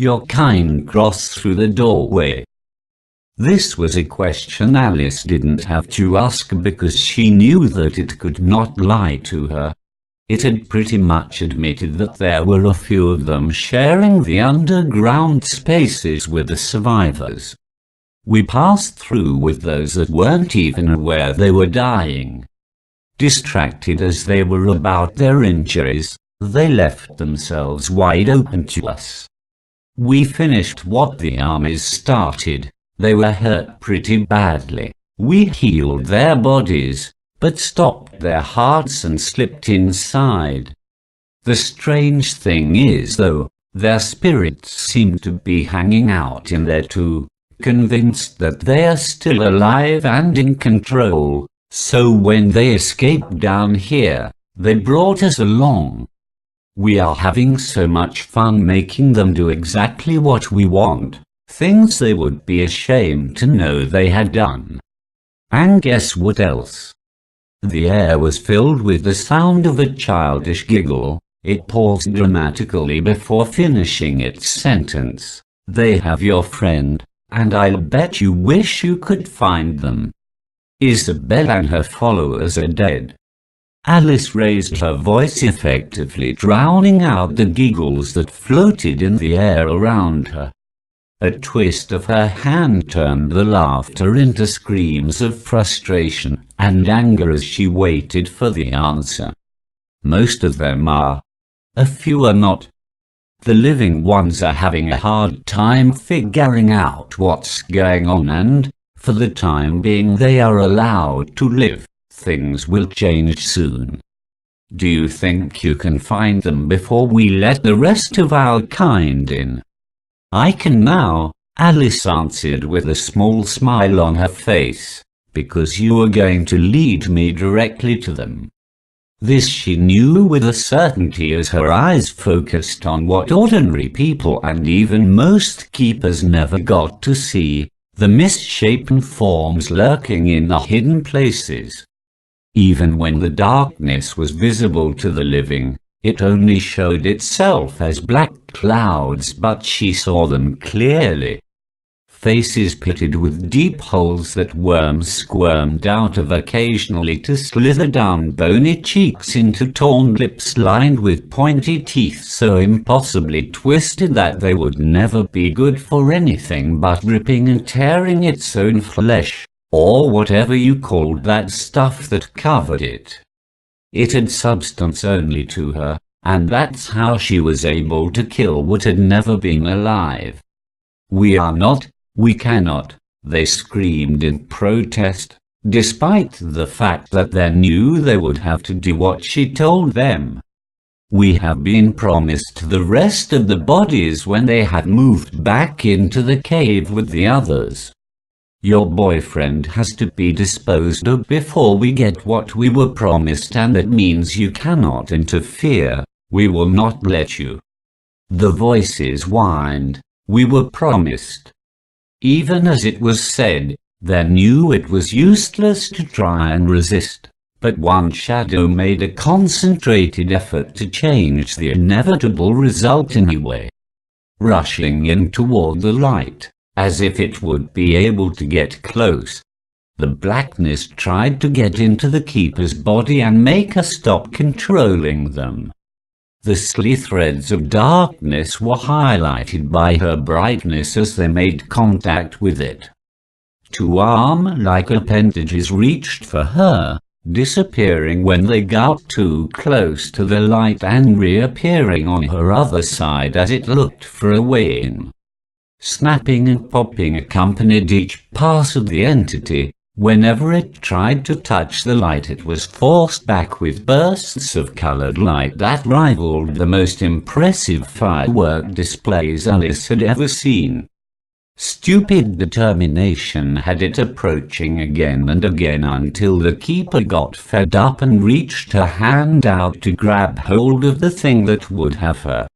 Your kind crossed through the doorway. This was a question Alice didn't have to ask because she knew that it could not lie to her. It had pretty much admitted that there were a few of them sharing the underground spaces with the survivors. We passed through with those that weren't even aware they were dying. Distracted as they were about their injuries, they left themselves wide open to us. We finished what the armies started. They were hurt pretty badly. We healed their bodies, but stopped their hearts and slipped inside. The strange thing is, though, their spirits seem to be hanging out in there too, convinced that they are still alive and in control, so when they escaped down here, they brought us along. We are having so much fun making them do exactly what we want, things they would be ashamed to know they had done. And guess what else? The air was filled with the sound of a childish giggle. It paused dramatically before finishing its sentence. They have your friend, and I'll bet you wish you could find them. Isabel and her followers are dead. Alice raised her voice, effectively drowning out the giggles that floated in the air around her. A twist of her hand turned the laughter into screams of frustration and anger as she waited for the answer. Most of them are. A few are not. The living ones are having a hard time figuring out what's going on, and, for the time being, they are allowed to live. Things will change soon. Do you think you can find them before we let the rest of our kind in? I can now, Alice answered with a small smile on her face, because you are going to lead me directly to them. This she knew with a certainty as her eyes focused on what ordinary people and even most keepers never got to see, the misshapen forms lurking in the hidden places. Even when the darkness was visible to the living, it only showed itself as black clouds, but she saw them clearly. Faces pitted with deep holes that worms squirmed out of occasionally to slither down bony cheeks into torn lips lined with pointy teeth so impossibly twisted that they would never be good for anything but ripping and tearing its own flesh, or whatever you called that stuff that covered it. It had substance only to her, and that's how she was able to kill what had never been alive. We are not, we cannot, they screamed in protest, despite the fact that they knew they would have to do what she told them. We have been promised the rest of the bodies when they had moved back into the cave with the others. Your boyfriend has to be disposed of before we get what we were promised, and that means you cannot interfere. We will not let you. The voices whined. We were promised. Even as it was said, they knew it was useless to try and resist, but one shadow made a concentrated effort to change the inevitable result anyway. Rushing in toward the light, as if it would be able to get close. The blackness tried to get into the keeper's body and make her stop controlling them. The sly threads of darkness were highlighted by her brightness as they made contact with it. Two arm-like appendages reached for her, disappearing when they got too close to the light and reappearing on her other side as it looked for a way in. Snapping and popping accompanied each pass of the entity. Whenever it tried to touch the light, it was forced back with bursts of colored light that rivaled the most impressive firework displays Alice had ever seen. Stupid determination had it approaching again and again until the keeper got fed up and reached her hand out to grab hold of the thing that would have her.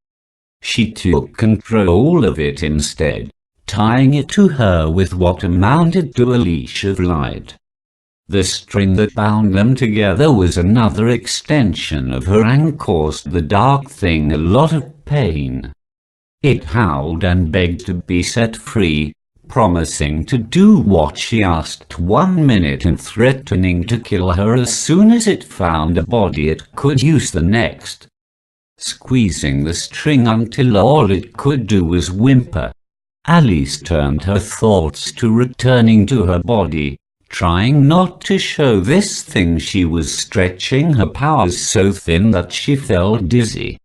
She took control of it instead, tying it to her with what amounted to a leash of light. The string that bound them together was another extension of her and caused the dark thing a lot of pain. It howled and begged to be set free, promising to do what she asked 1 minute and threatening to kill her as soon as it found a body it could use the next. Squeezing the string until all it could do was whimper, Alice turned her thoughts to returning to her body, trying not to show this thing she was stretching her powers so thin that she felt dizzy.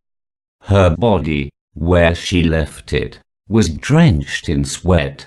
Her body, where she left it, was drenched in sweat.